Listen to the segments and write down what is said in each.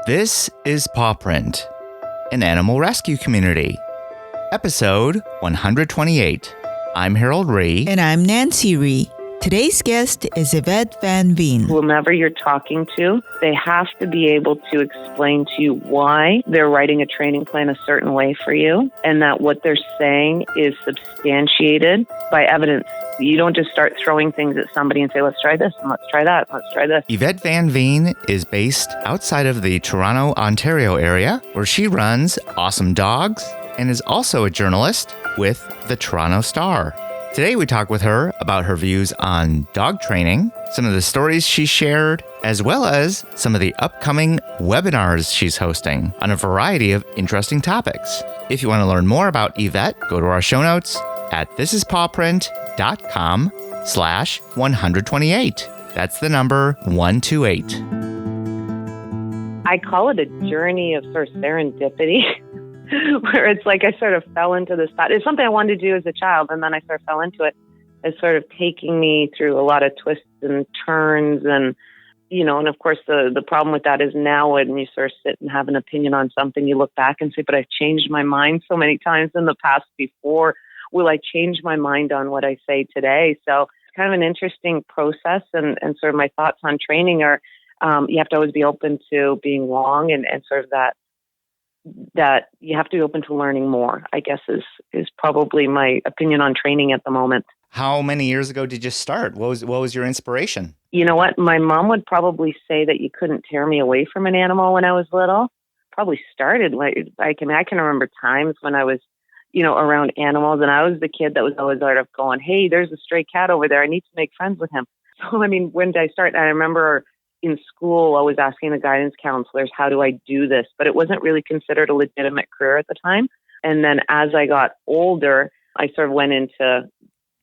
This is Paw Print, an animal rescue community. Episode 128. I'm Harold Ree. And I'm Nancy Ree. Today's guest is Yvette Van Veen. Whomever you're talking to, they have to be able to explain to you why they're writing a training plan a certain way for you, and that what they're saying is substantiated by evidence. You don't just start throwing things at somebody and say, let's try this, and let's try that, let's try this. Yvette Van Veen is based outside of the Toronto, Ontario area, where she runs Awesome Dogs and is also a journalist with the Toronto Star. Today we talk with her about her views on dog training, some of the stories she shared, as well as some of the upcoming webinars she's hosting on a variety of interesting topics. If you want to learn more about Yvette, go to our show notes at thisispawprint.com/128. That's the number 128. I call it a journey of sort of serendipity. Where it's like I sort of fell into this thought. It's something I wanted to do as a child, and then I sort of fell into it. It's sort of taking me through a lot of twists and turns, and and of course the problem with that is now when you sort of sit and have an opinion on something, you look back and say, but I've changed my mind so many times in the past before. Will I change my mind on what I say today? So it's kind of an interesting process, and sort of my thoughts on training are you have to always be open to being wrong, and sort of that you have to be open to learning more, I guess is probably my opinion on training at the moment. How many years ago did you start? What was your inspiration? You know what? My mom would probably say that you couldn't tear me away from an animal when I was little. Probably started like I can remember times when I was, around animals, and I was the kid that was always sort of going, hey, there's a stray cat over there. I need to make friends with him. So, when did I start? I remember in school, I was asking the guidance counselors, how do I do this? But it wasn't really considered a legitimate career at the time. And then as I got older, I sort of went into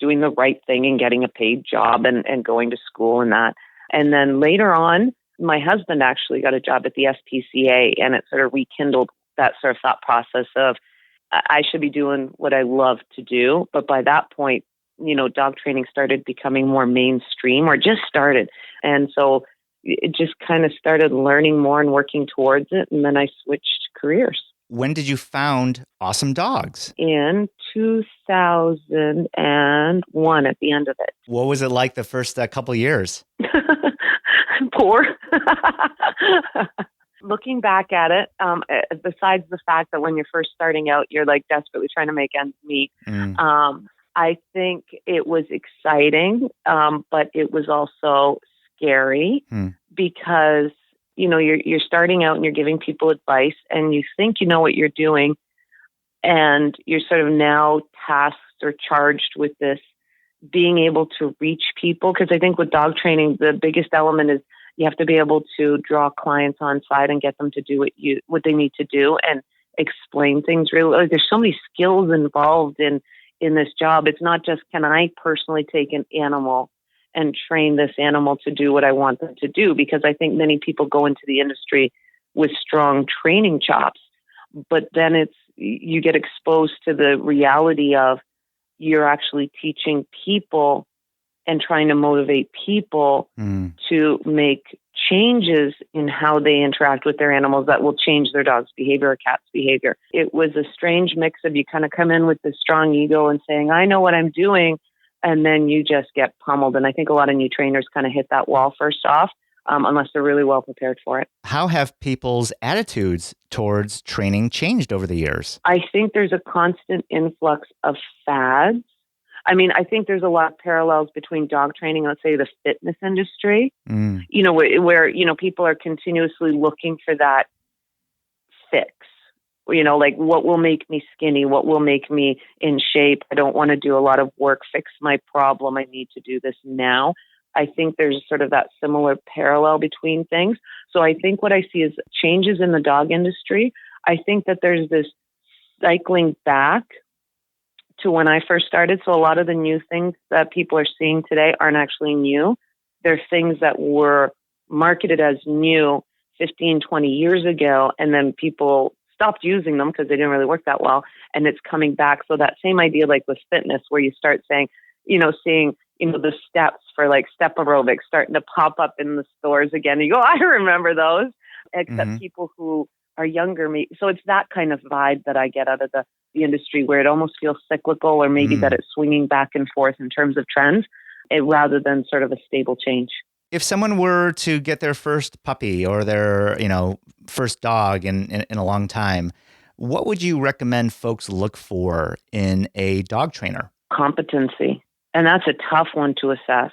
doing the right thing and getting a paid job and going to school and that. And then later on, my husband actually got a job at the SPCA, and it sort of rekindled that sort of thought process of I should be doing what I love to do. But by that point, dog training started becoming more mainstream, or just started. And so it just kind of started learning more and working towards it. And then I switched careers. When did you found Awesome Dogs? In 2001, at the end of it. What was it like the first couple years? Poor. Looking back at it, besides the fact that when you're first starting out, you're like desperately trying to make ends meet. I think it was exciting, but it was also scary because, you're starting out and you're giving people advice and you think you know what you're doing, and you're sort of now tasked or charged with this being able to reach people. Because I think with dog training, the biggest element is you have to be able to draw clients on side and get them to do what they need to do and explain things really. Like, there's so many skills involved in this job. It's not just, can I personally take an animal and train this animal to do what I want them to do? Because I think many people go into the industry with strong training chops, but then you get exposed to the reality of you're actually teaching people and trying to motivate people to make changes in how they interact with their animals that will change their dog's behavior or cat's behavior. It was a strange mix of, you kind of come in with this strong ego and saying, I know what I'm doing, and then you just get pummeled. And I think a lot of new trainers kind of hit that wall first off, unless they're really well prepared for it. How have people's attitudes towards training changed over the years? I think there's a constant influx of fads. I think there's a lot of parallels between dog training and, let's say, the fitness industry, where people are continuously looking for that fix. Like, what will make me skinny? What will make me in shape? I don't want to do a lot of work, fix my problem. I need to do this now. I think there's sort of that similar parallel between things. So I think what I see is changes in the dog industry. I think that there's this cycling back to when I first started. So a lot of the new things that people are seeing today aren't actually new. They're things that were marketed as new 15, 20 years ago, and then people stopped using them because they didn't really work that well, and it's coming back. So that same idea, like with fitness, where you start saying, seeing the steps for like step aerobics starting to pop up in the stores again. You go, I remember those. except people who are younger. So it's that kind of vibe that I get out of the industry, where it almost feels cyclical, or maybe that it's swinging back and forth in terms of trends, rather than sort of a stable change. If someone were to get their first puppy or their, first dog in a long time, what would you recommend folks look for in a dog trainer? Competency. And that's a tough one to assess.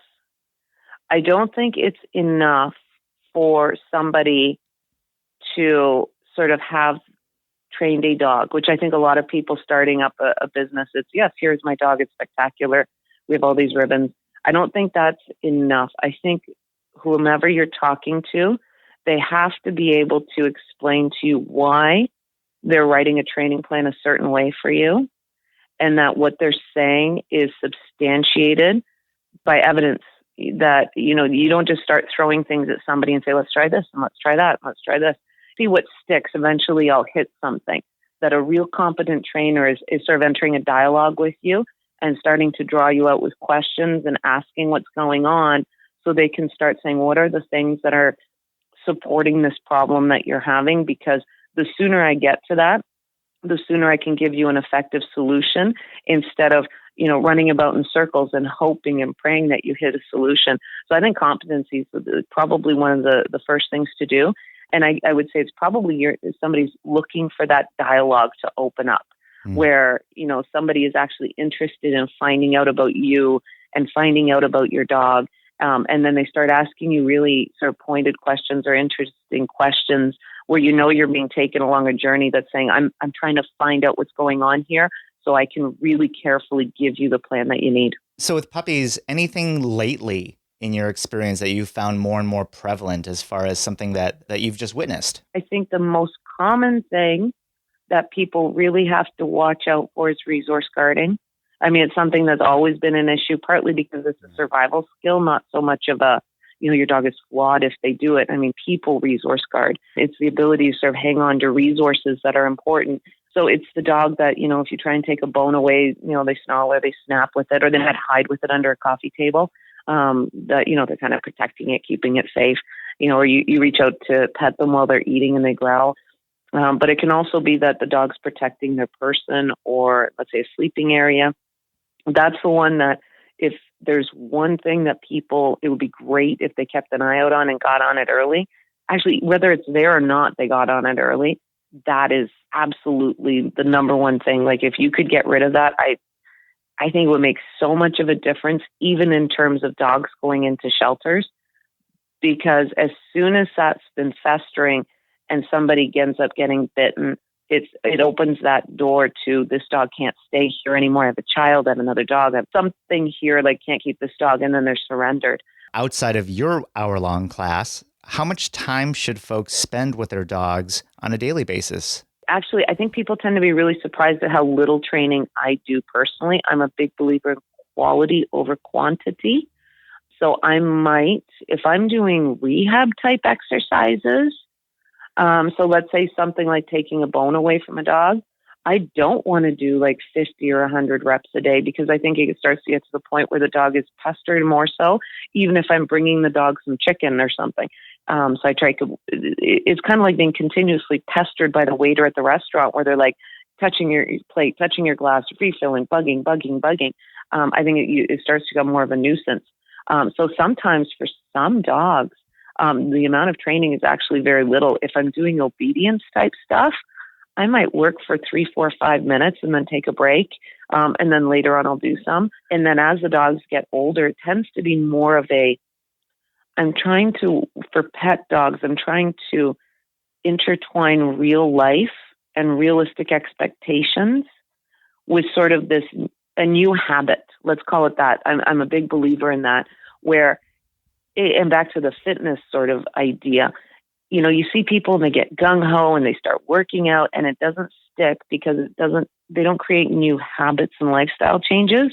I don't think it's enough for somebody to sort of have trained a dog, which I think a lot of people starting up a business, it's, yes, here's my dog, it's spectacular, we have all these ribbons. I don't think that's enough. I think whomever you're talking to, they have to be able to explain to you why they're writing a training plan a certain way for you, and that what they're saying is substantiated by evidence. That, you don't just start throwing things at somebody and say, let's try this and let's try that, and let's try this. See what sticks. Eventually I'll hit something. That a real competent trainer is sort of entering a dialogue with you and starting to draw you out with questions and asking what's going on, so they can start saying, what are the things that are supporting this problem that you're having? Because the sooner I get to that, the sooner I can give you an effective solution, instead of, running about in circles and hoping and praying that you hit a solution. So I think competency is probably one of the first things to do. And I would say it's probably somebody's looking for that dialogue to open up, where, somebody is actually interested in finding out about you and finding out about your dog. And then they start asking you really sort of pointed questions or interesting questions, where you're being taken along a journey that's saying, I'm trying to find out what's going on here, so I can really carefully give you the plan that you need. So with puppies, anything lately in your experience that you've found more and more prevalent as far as something that you've just witnessed? I think the most common thing that people really have to watch out for is resource guarding. I mean, it's something that's always been an issue, partly because it's a survival skill, not so much of a, your dog is flawed if they do it. I mean, people resource guard. It's the ability to sort of hang on to resources that are important. So it's the dog that, if you try and take a bone away, they snarl or they snap with it, or they might hide with it under a coffee table. That, they're kind of protecting it, keeping it safe, or you reach out to pet them while they're eating and they growl. But it can also be that the dog's protecting their person, or let's say a sleeping area. That's the one that, if there's one thing that it would be great if they kept an eye out on and got on it early. Actually, whether it's there or not, they got on it early. That is absolutely the number one thing. Like, if you could get rid of that, I think it would make so much of a difference, even in terms of dogs going into shelters, because as soon as that's been festering and somebody ends up getting bitten, it opens that door to, this dog can't stay here anymore. I have a child, I have another dog, I have something here, like, can't keep this dog, and then they're surrendered. Outside of your hour-long class, how much time should folks spend with their dogs on a daily basis? Actually, I think people tend to be really surprised at how little training I do personally. I'm a big believer in quality over quantity. So I might, if I'm doing rehab type exercises, so let's say something like taking a bone away from a dog, I don't want to do like 50 or 100 reps a day, because I think it starts to get to the point where the dog is pestered more so, even if I'm bringing the dog some chicken or something. So I try to, it's kind of like being continuously pestered by the waiter at the restaurant, where they're like touching your plate, touching your glass, refilling, bugging. I think it starts to become more of a nuisance. So sometimes for some dogs, the amount of training is actually very little. If I'm doing obedience type stuff, I might work for 3, 4, 5 minutes and then take a break. And then later on I'll do some. And then as the dogs get older, it tends to be more of for pet dogs, I'm trying to intertwine real life and realistic expectations with sort of a new habit. Let's call it that. I'm a big believer in that, and back to the fitness sort of idea, you see people and they get gung-ho and they start working out, and it doesn't stick because they don't create new habits and lifestyle changes.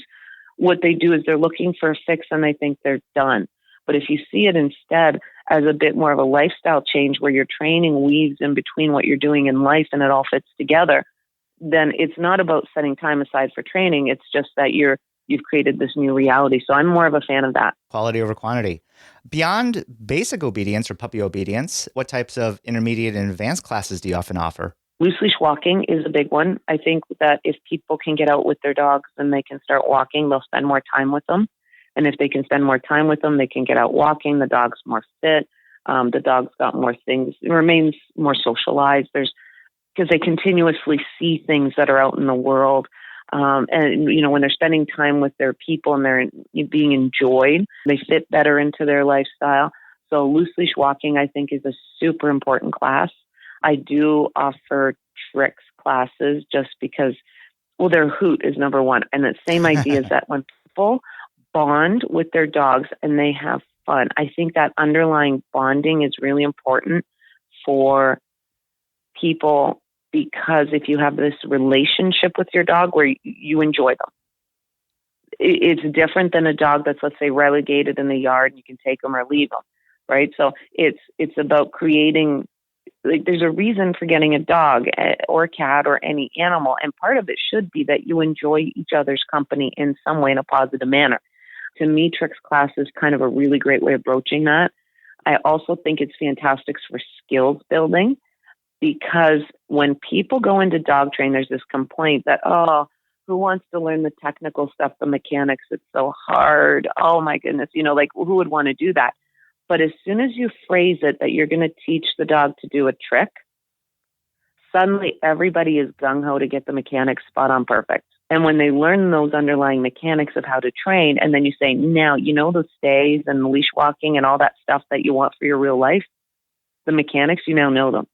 What they do is they're looking for a fix and they think they're done. But if you see it instead as a bit more of a lifestyle change, where your training weaves in between what you're doing in life and it all fits together, then it's not about setting time aside for training. It's just that you're you've created this new reality. So I'm more of a fan of that. Quality over quantity. Beyond basic obedience or puppy obedience, what types of intermediate and advanced classes do you often offer? Loose leash walking is a big one. I think that if people can get out with their dogs and they can start walking, they'll spend more time with them. And if they can spend more time with them, they can get out walking. The dog's more fit. The dog's got more things. It remains more socialized. Because they continuously see things that are out in the world. And, when they're spending time with their people and they're being enjoyed, they fit better into their lifestyle. So loose leash walking, I think, is a super important class. I do offer tricks classes just because, their hoot is number one. And the same idea is that when people bond with their dogs and they have fun, I think that underlying bonding is really important for people, because if you have this relationship with your dog where you enjoy them, it's different than a dog that's, let's say, relegated in the yard and you can take them or leave them, right? So it's about creating, there's a reason for getting a dog or a cat or any animal, and part of it should be that you enjoy each other's company in some way in a positive manner. To me, tricks class is kind of a really great way of broaching that. I also think it's fantastic for skills building. Because when people go into dog train, there's this complaint that, who wants to learn the technical stuff, the mechanics? It's so hard. Oh my goodness. Who would want to do that? But as soon as you phrase it that you're going to teach the dog to do a trick, suddenly everybody is gung-ho to get the mechanics spot on perfect. And when they learn those underlying mechanics of how to train, and then you say, now, the stays and the leash walking and all that stuff that you want for your real life, the mechanics, you now know them.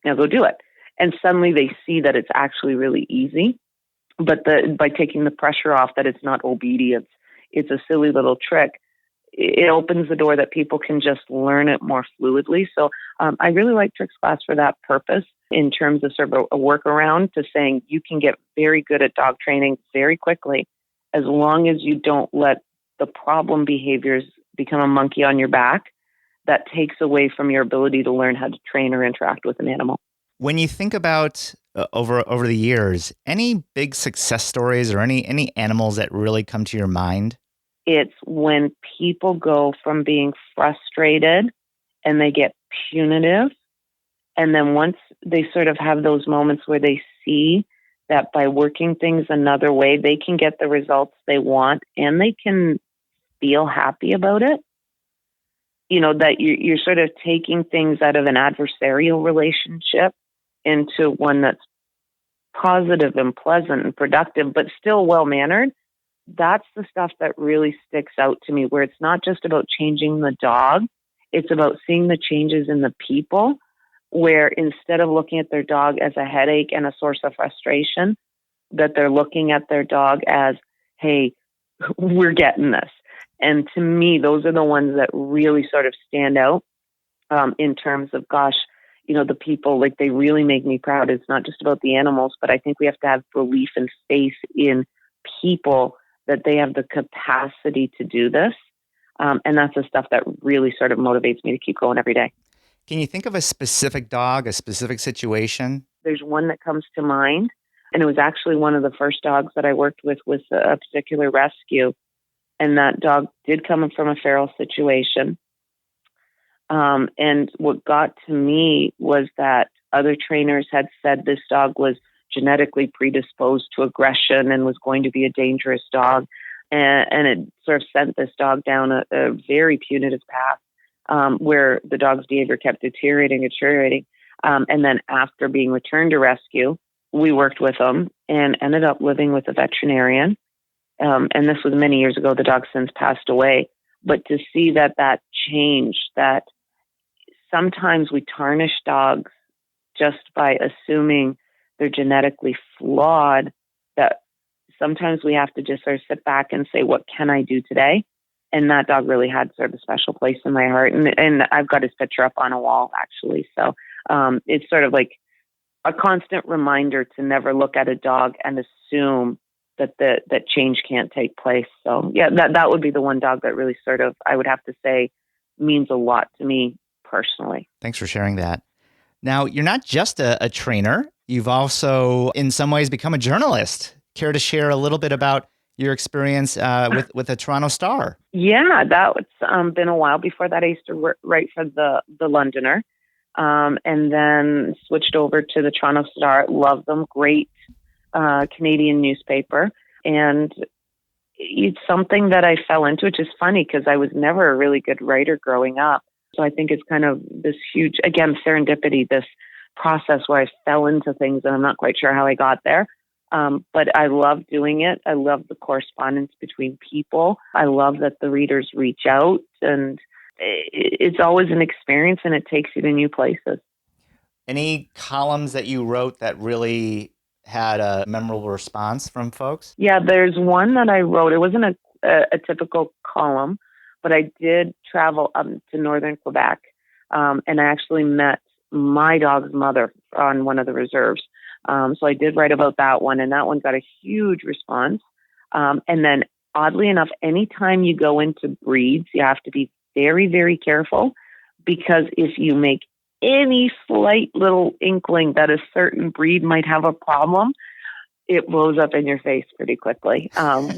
Now go do it. And suddenly they see that it's actually really easy. But by taking the pressure off that it's not obedience, it's a silly little trick, it opens the door that people can just learn it more fluidly. So I really like tricks class for that purpose, in terms of sort of a workaround to saying you can get very good at dog training very quickly, as long as you don't let the problem behaviors become a monkey on your back that takes away from your ability to learn how to train or interact with an animal. When you think about over the years, any big success stories or any animals that really come to your mind? It's when people go from being frustrated and they get punitive. And then once they sort of have those moments where they see that by working things another way, they can get the results they want and they can feel happy about it. That you're sort of taking things out of an adversarial relationship into one that's positive and pleasant and productive, but still well-mannered. That's the stuff that really sticks out to me, where it's not just about changing the dog. It's about seeing the changes in the people, where instead of looking at their dog as a headache and a source of frustration, that they're looking at their dog as, hey, we're getting this. And to me, those are the ones that really sort of stand out in terms of, the people, they really make me proud. It's not just about the animals, but I think we have to have belief and faith in people that they have the capacity to do this. And that's the stuff that really sort of motivates me to keep going every day. Can you think of a specific dog, a specific situation? There's one that comes to mind, and it was actually one of the first dogs that I worked with a particular rescue. And that dog did come from a feral situation. And what got to me was that other trainers had said this dog was genetically predisposed to aggression and was going to be a dangerous dog. And it sort of sent this dog down a very punitive path where the dog's behavior kept deteriorating. And then after being returned to rescue, we worked with him and ended up living with a veterinarian. And this was many years ago. The dog since passed away. But to see that change, that sometimes we tarnish dogs just by assuming they're genetically flawed, that sometimes we have to just sort of sit back and say, what can I do today? And that dog really had sort of a special place in my heart. And I've got his picture up on a wall, actually. So it's sort of like a constant reminder to never look at a dog and assume that change can't take place. So yeah, that would be the one dog that really sort of, I would have to say, means a lot to me personally. Thanks for sharing that. Now, you're not just a trainer. You've also, in some ways, become a journalist. Care to share a little bit about your experience with the Toronto Star. Yeah, that's been a while. Before that, I used to write for the Londoner, and then switched over to the Toronto Star. Love them. Great Canadian newspaper. And it's something that I fell into, which is funny because I was never a really good writer growing up. So I think it's kind of this huge, again, serendipity, this process where I fell into things and I'm not quite sure how I got there. But I love doing it. I love the correspondence between people. I love that the readers reach out, and it's always an experience and it takes you to new places. Any columns that you wrote that really had a memorable response from folks? Yeah, there's one that I wrote. It wasn't a typical column, but I did travel up to northern Quebec, and I actually met my dog's mother on one of the reserves. So I did write about that one, and that one got a huge response. And then, oddly enough, anytime you go into breeds, you have to be very, very careful, because if you make any slight little inkling that a certain breed might have a problem, it blows up in your face pretty quickly,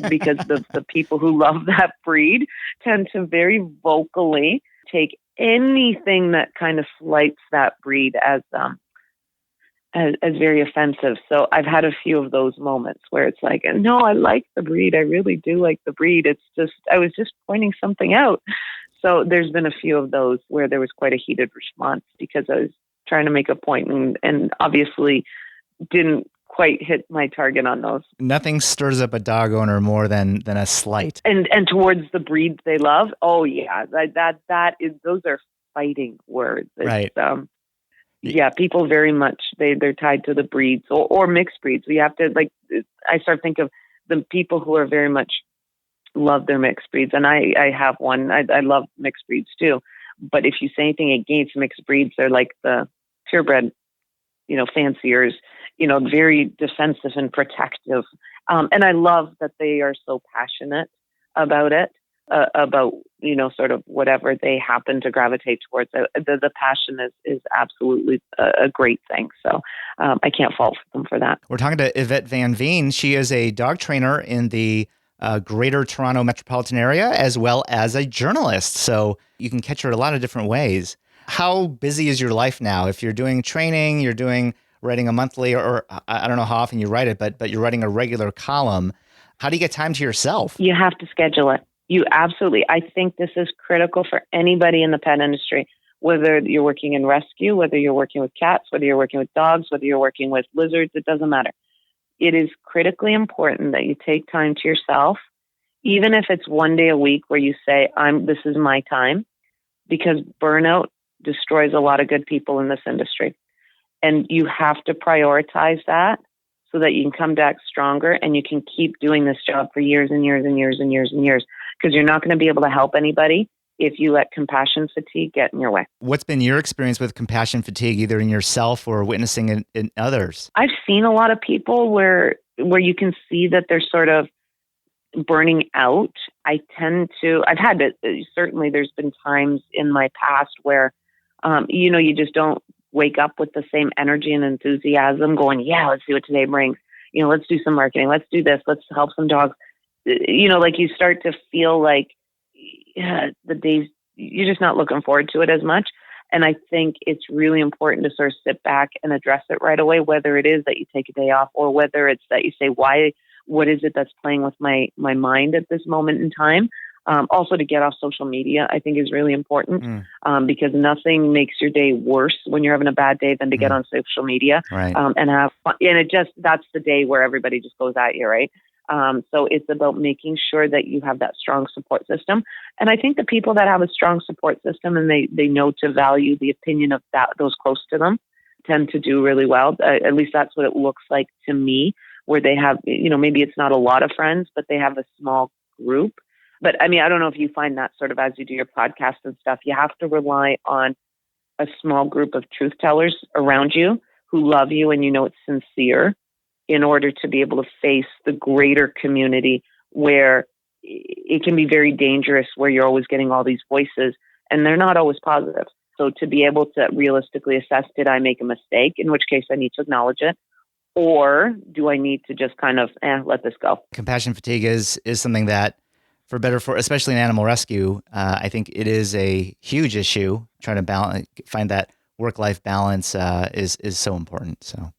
because the people who love that breed tend to very vocally take anything that kind of slights that breed as very offensive. So I've had a few of those moments where it's like, no, I like the breed. I really do like the breed. It's just, I was just pointing something out. So there's been a few of those where there was quite a heated response because I was trying to make a point and obviously didn't quite hit my target on those. Nothing stirs up a dog owner more than a slight. And towards the breeds they love. Oh yeah, that is, those are fighting words. It's, right. Yeah, people very much, they're tied to the breeds or mixed breeds. We have to, like, I start to think of the people who are very much love their mixed breeds. And I have one. I love mixed breeds too. But if you say anything against mixed breeds, they're like the purebred, fanciers, very defensive and protective. And I love that they are so passionate about it, about, sort of whatever they happen to gravitate towards. The passion is absolutely a great thing. So I can't fault them for that. We're talking to Yvette Van Veen. She is a dog trainer in the Greater Toronto metropolitan area, as well as a journalist. So you can catch her a lot of different ways. How busy is your life now? If you're doing training, you're writing a monthly, or I don't know how often you write it, but you're writing a regular column. How do you get time to yourself? You have to schedule it. You absolutely. I think this is critical for anybody in the pet industry, whether you're working in rescue, whether you're working with cats, whether you're working with dogs, whether you're working with lizards, it doesn't matter. It is critically important that you take time to yourself, even if it's one day a week where you say, this is my time, because burnout destroys a lot of good people in this industry. And you have to prioritize that so that you can come back stronger and you can keep doing this job for years and years and years and years and years, because you're not going to be able to help anybody if you let compassion fatigue get in your way. What's been your experience with compassion fatigue, either in yourself or witnessing it in others? I've seen a lot of people where you can see that they're sort of burning out. I've had it, certainly there's been times in my past where, you just don't wake up with the same energy and enthusiasm going, yeah, let's see what today brings. Let's do some marketing. Let's do this. Let's help some dogs. Like you start to feel like the days, you're just not looking forward to it as much. And I think it's really important to sort of sit back and address it right away, whether it is that you take a day off or whether it's that you say, what is it that's playing with my mind at this moment in time? Also to get off social media, I think is really important, because nothing makes your day worse when you're having a bad day than to get on social media, right. And have fun. And that's the day where everybody just goes at you, right? So it's about making sure that you have that strong support system. And I think the people that have a strong support system and they know to value the opinion of those close to them tend to do really well. At least that's what it looks like to me, where they have, maybe it's not a lot of friends, but they have a small group. But I mean, I don't know if you find that sort of as you do your podcast and stuff, you have to rely on a small group of truth tellers around you who love you and it's sincere, in order to be able to face the greater community where it can be very dangerous, where you're always getting all these voices and they're not always positive. So to be able to realistically assess, did I make a mistake? In which case I need to acknowledge it. Or do I need to just kind of let this go? Compassion fatigue is something that, especially in animal rescue, I think it is a huge issue. Trying to find that work-life balance is so important. So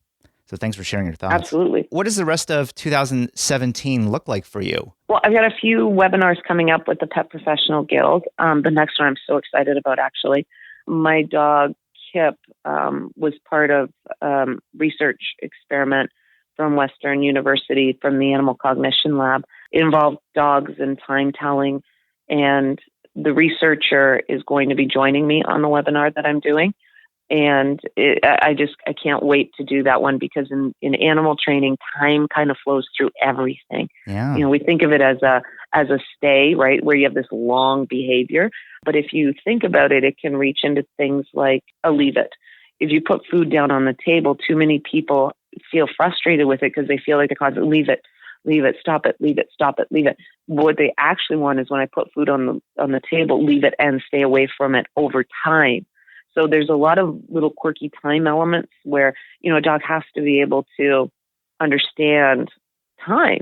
thanks for sharing your thoughts. Absolutely. What does the rest of 2017 look like for you? Well, I've got a few webinars coming up with the Pet Professional Guild. The next one I'm so excited about, actually. My dog, Kip, was part of research experiment from Western University from the Animal Cognition Lab. It involved dogs and time telling, and the researcher is going to be joining me on the webinar that I'm doing. And I can't wait to do that one, because in animal training, time kind of flows through everything. Yeah. We think of it as a stay, right, where you have this long behavior. But if you think about it, it can reach into things like a leave it. If you put food down on the table, too many people feel frustrated with it because they feel like they're constantly leave it, stop it, leave it, stop it, leave it. What they actually want is, when I put food on the table, leave it and stay away from it over time. So there's a lot of little quirky time elements where, a dog has to be able to understand time.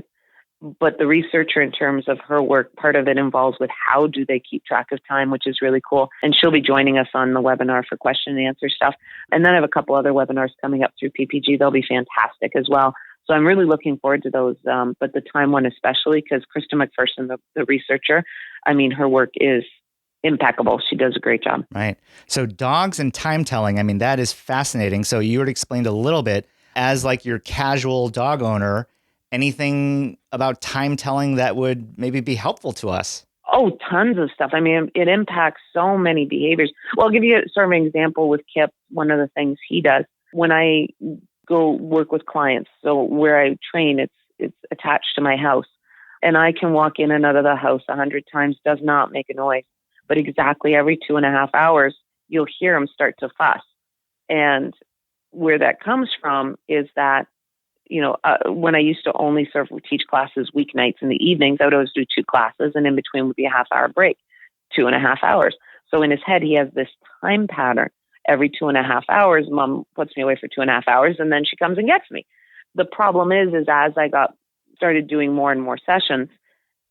But the researcher, in terms of her work, part of it involves with how do they keep track of time, which is really cool. And she'll be joining us on the webinar for question and answer stuff. And then I have a couple other webinars coming up through PPG. They'll be fantastic as well. So I'm really looking forward to those. But the time one especially, because Krista Macpherson, the researcher, her work is impeccable. She does a great job. Right. So dogs and time telling, that is fascinating. So you had explained a little bit, as like your casual dog owner, anything about time telling that would maybe be helpful to us? Oh, tons of stuff. It impacts so many behaviors. Well, I'll give you sort of an example with Kip. One of the things he does when I go work with clients, so where I train, it's attached to my house, and I can walk in and out of the house 100 times, does not make a noise. But exactly every 2.5 hours, you'll hear him start to fuss. And where that comes from is that, when I used to only sort of teach classes weeknights in the evenings, I would always do 2 classes, and in between would be a half-hour break, 2.5 hours. So in his head, he has this time pattern. Every 2.5 hours, Mom puts me away for 2.5 hours, and then she comes and gets me. The problem is as I started doing more and more sessions,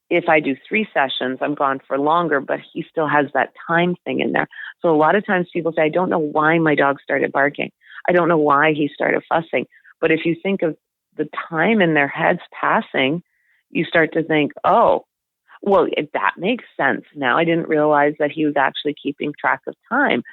if I do 3 sessions, I'm gone for longer, but he still has that time thing in there. So a lot of times people say, I don't know why my dog started barking. I don't know why he started fussing. But if you think of the time in their heads passing, you start to think, oh, well, that makes sense now. I didn't realize that he was actually keeping track of time.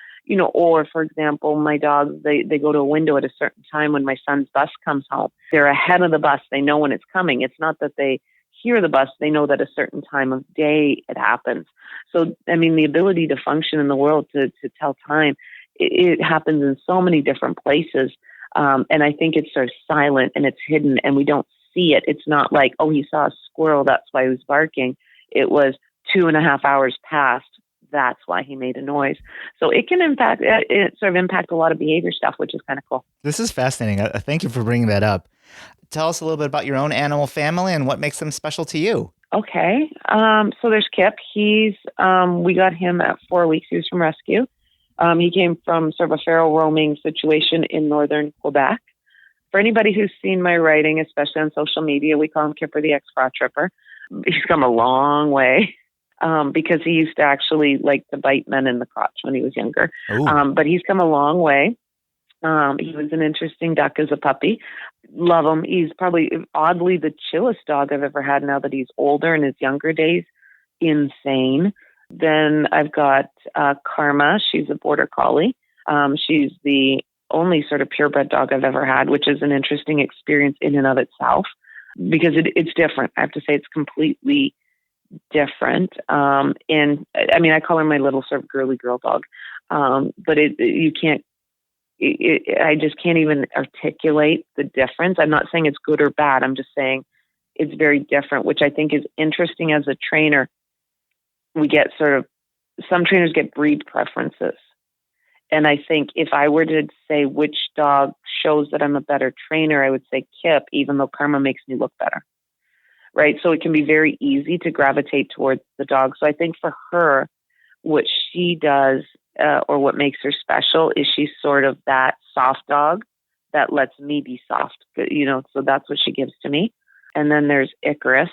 Or for example, my dogs, they go to a window at a certain time when my son's bus comes home. They're ahead of the bus. They know when it's coming. It's not that they hear the bus, they know that a certain time of day it happens. So, the ability to function in the world, to tell time, it happens in so many different places. And I think it's sort of silent and it's hidden and we don't see it. It's not like, oh, he saw a squirrel, that's why he was barking. It was 2.5 hours passed. That's why he made a noise. So it can impact a lot of behavior stuff, which is kind of cool. This is fascinating. Thank you for bringing that up. Tell us a little bit about your own animal family and what makes them special to you. Okay. So there's Kip. We got him at 4 weeks. He was from rescue. He came from sort of a feral roaming situation in northern Quebec. For anybody who's seen my writing, especially on social media, we call him Kipper the ex-froth tripper. He's come a long way. Because he used to actually like to bite men in the crotch when he was younger. But he's come a long way. He was an interesting duck as a puppy. Love him. He's probably oddly the chillest dog I've ever had now that he's older. In his younger days, insane. Then I've got Karma. She's a border collie. She's the only sort of purebred dog I've ever had, which is an interesting experience in and of itself because it's different. I have to say it's completely different. And I call her my little sort of girly girl dog. But I just can't even articulate the difference. I'm not saying it's good or bad. I'm just saying it's very different, which I think is interesting as a trainer. We get some trainers get breed preferences. And I think if I were to say which dog shows that I'm a better trainer, I would say Kip, even though Karma makes me look better. Right. So it can be very easy to gravitate towards the dog. So I think for her, what she does or what makes her special is she's sort of that soft dog that lets me be soft, so that's what she gives to me. And then there's Icarus.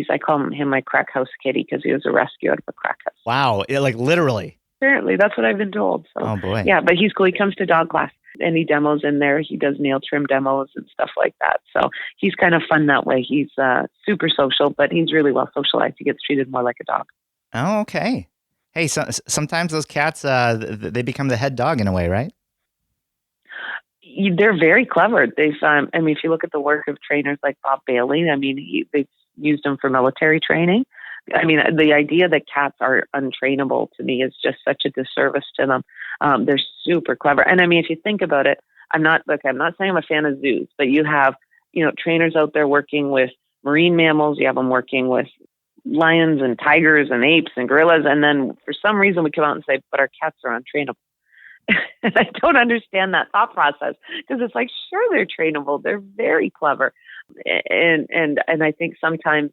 I call him my crack house kitty because he was a rescue out of a crack house. Wow. Like literally. Apparently, that's what I've been told. So, oh, boy. Yeah, but he's cool. He comes to dog class and he demos in there. He does nail trim demos and stuff like that. So he's kind of fun that way. He's super social, but he's really well socialized. He gets treated more like a dog. Oh, okay. Hey, sometimes those cats, they become the head dog in a way, right? They're very clever. If you look at the work of trainers like Bob Bailey, they've used them for military training. The idea that cats are untrainable to me is just such a disservice to them. They're super clever. And if you think about it, I'm not saying I'm a fan of zoos, but you have, trainers out there working with marine mammals. You have them working with lions and tigers and apes and gorillas. And then for some reason we come out and say, but our cats are untrainable. And I don't understand that thought process because it's like, sure, they're trainable. They're very clever. And I think sometimes,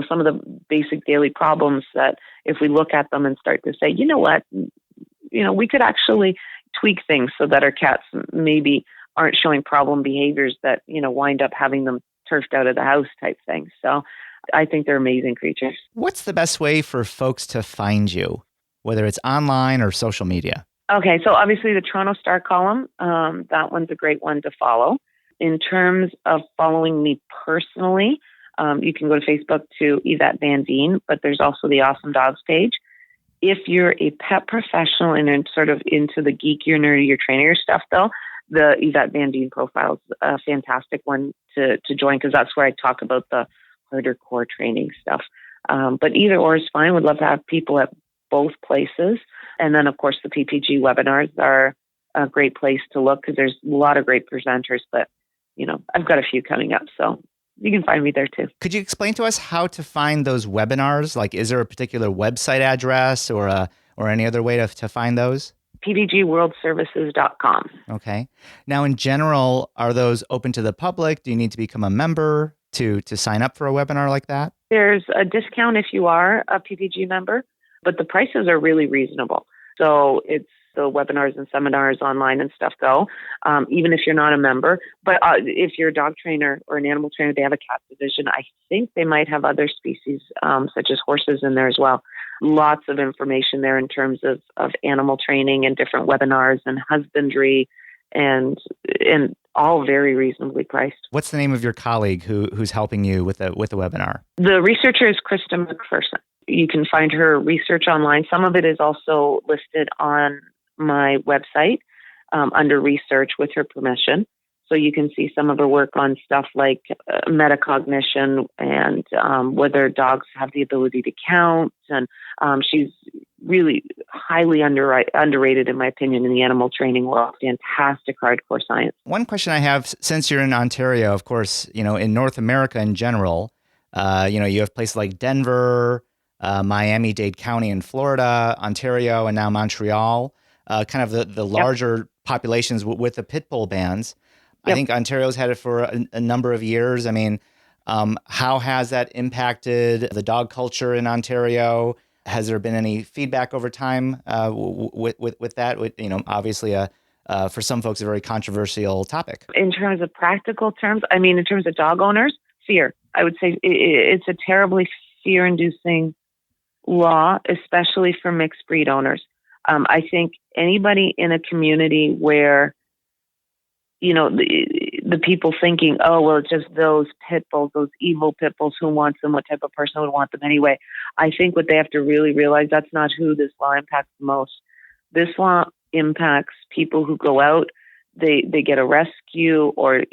some of the basic daily problems that if we look at them and start to say, you know what, we could actually tweak things so that our cats maybe aren't showing problem behaviors that, wind up having them turfed out of the house type thing. So I think they're amazing creatures. What's the best way for folks to find you, whether it's online or social media? Okay, so obviously the Toronto Star column, that one's a great one to follow. In terms of following me personally, you can go to Facebook to Yvette Van Veen, but there's also the Awesome Dogs page. If you're a pet professional and sort of into the geekier, nerdier, trainier stuff, though, the Yvette Van Veen profile is a fantastic one to join because that's where I talk about the harder core training stuff. But either or is fine. Would love to have people at both places. And then, of course, the PPG webinars are a great place to look because there's a lot of great presenters, but, I've got a few coming up. So you can find me there too. Could you explain to us how to find those webinars? Like, is there a particular website address or any other way to find those? pdgworldservices.com. Okay. Now, in general, are those open to the public? Do you need to become a member to sign up for a webinar like that? There's a discount if you are a PPG member, but the prices are really reasonable. So it's the webinars and seminars online and stuff go, even if you're not a member. But if you're a dog trainer or an animal trainer, they have a cat division. I think they might have other species, such as horses in there as well. Lots of information there in terms of animal training and different webinars and husbandry and all very reasonably priced. What's the name of your colleague who's helping you with the webinar? The researcher is Krista Macpherson. You can find her research online. Some of it is also listed on my website under research with her permission. So you can see some of her work on stuff like metacognition and whether dogs have the ability to count. And she's really highly underrated, in my opinion, in the animal training world. Fantastic hardcore science. One question I have, since you're in Ontario, of course, in North America in general, you have places like Denver, Miami-Dade County in Florida, Ontario, and now Montreal, kind of the larger populations with the pit bull bans. Yep. I think Ontario's had it for a number of years. How has that impacted the dog culture in Ontario? Has there been any feedback over time with that? Obviously, for some folks, a very controversial topic. In terms of practical terms, in terms of dog owners, fear. I would say it's a terribly fear-inducing law, especially for mixed breed owners. I think anybody in a community where, the people thinking, oh, well, it's just those pit bulls, those evil pit bulls, who wants them? What type of person would want them anyway? I think what they have to really realize, that's not who this law impacts the most. This law impacts people who go out, they get a rescue or,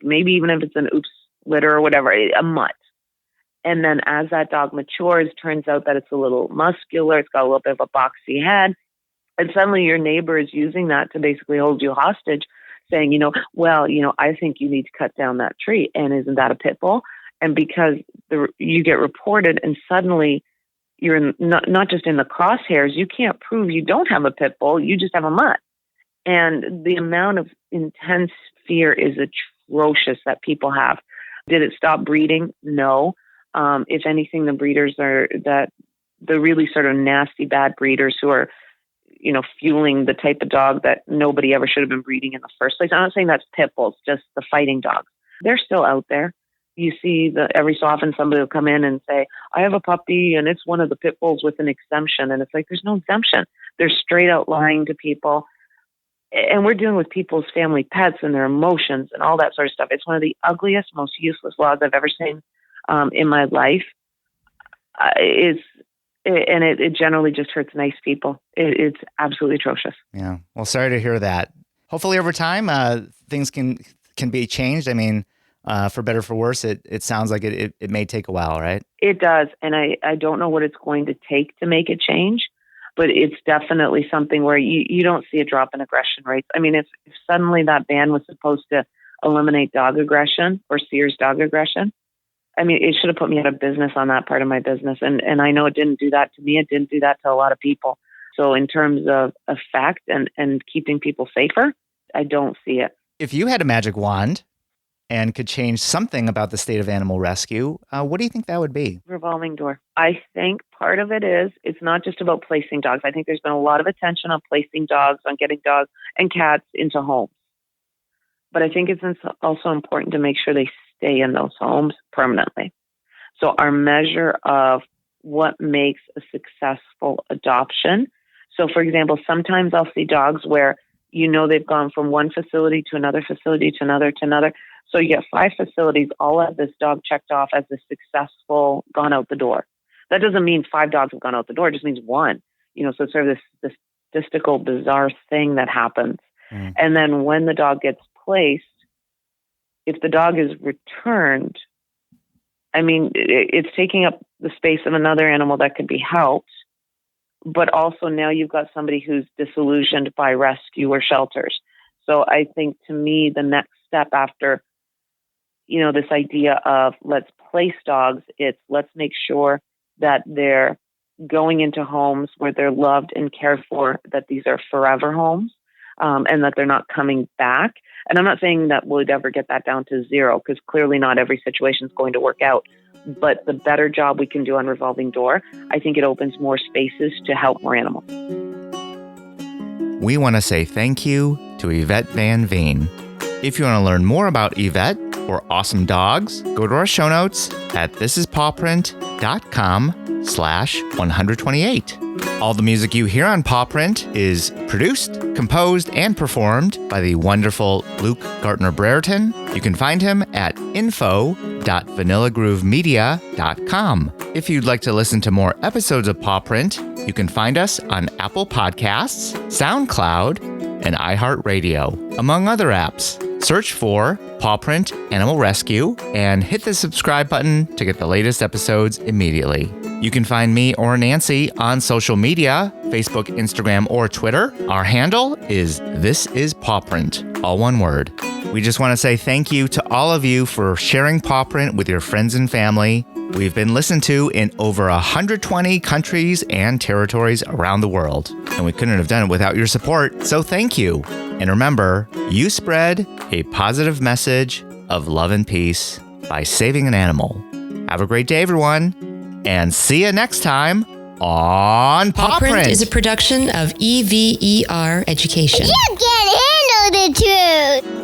maybe even if it's an oops litter or whatever, a mutt. And then as that dog matures, turns out that it's a little muscular, it's got a little bit of a boxy head. And suddenly your neighbor is using that to basically hold you hostage, saying, I think you need to cut down that tree. And isn't that a pit bull? And because you get reported and suddenly you're not just in the crosshairs, you can't prove you don't have a pit bull, you just have a mutt. And the amount of intense fear is atrocious that people have. Did it stop breeding? No. If anything, the breeders the really sort of nasty, bad breeders who are, fueling the type of dog that nobody ever should have been breeding in the first place. I'm not saying that's pit bulls, just the fighting dogs. They're still out there. You see every so often somebody will come in and say, I have a puppy and it's one of the pit bulls with an exemption. And it's like, there's no exemption. They're straight out lying to people. And we're dealing with people's family pets and their emotions and all that sort of stuff. It's one of the ugliest, most useless laws I've ever seen in my life. It generally just hurts nice people. It's absolutely atrocious. Yeah. Well, sorry to hear that. Hopefully over time, things can be changed. I mean, for better, for worse, it sounds like it may take a while, right? It does. And I don't know what it's going to take to make it change, but it's definitely something where you don't see a drop in aggression rates. I mean, if suddenly that ban was supposed to eliminate dog aggression or Sears dog aggression, I mean, it should have put me out of business on that part of my business. And I know it didn't do that to me. It didn't do that to a lot of people. So in terms of effect and keeping people safer, I don't see it. If you had a magic wand and could change something about the state of animal rescue, what do you think that would be? Revolving door. I think part of it is, it's not just about placing dogs. I think there's been a lot of attention on placing dogs, on getting dogs and cats into homes. But I think it's also important to make sure they stay in those homes permanently. So our measure of what makes a successful adoption. So for example, sometimes I'll see dogs where they've gone from one facility to another facility to another to another. So you get 5 facilities, all have this dog checked off as a successful gone out the door. That doesn't mean 5 dogs have gone out the door. It just means 1. So it's sort of this statistical, bizarre thing that happens. Mm. And then when the dog gets placed, if the dog is returned, I mean, it's taking up the space of another animal that could be helped. But also now you've got somebody who's disillusioned by rescue or shelters. So I think to me, the next step after, this idea of let's place dogs, it's let's make sure that they're going into homes where they're loved and cared for, that these are forever homes, and that they're not coming back. And I'm not saying that we'd ever get that down to 0, because clearly not every situation is going to work out. But the better job we can do on revolving door, I think it opens more spaces to help more animals. We want to say thank you to Yvette Van Veen. If you want to learn more about Yvette or awesome dogs, go to our show notes at thisispawprint.com/128. All the music you hear on Paw Print is produced, composed, and performed by the wonderful Luke Gartner-Brereton. You can find him at info.vanillagroovemedia.com. If you'd like to listen to more episodes of Paw Print, you can find us on Apple Podcasts, SoundCloud, and iHeartRadio, among other apps. Search for Paw Print Animal Rescue and hit the subscribe button to get the latest episodes immediately. You can find me or Nancy on social media, Facebook, Instagram, or Twitter. Our handle is This Is Paw Print, all one word. We just want to say thank you to all of you for sharing Paw Print with your friends and family. We've been listened to in over 120 countries and territories around the world, and we couldn't have done it without your support, so thank you. And remember, you spread a positive message of love and peace by saving an animal. Have a great day, everyone, and see you next time on Paw Print. Paw Print is a production of EVER Education. You can't handle the truth.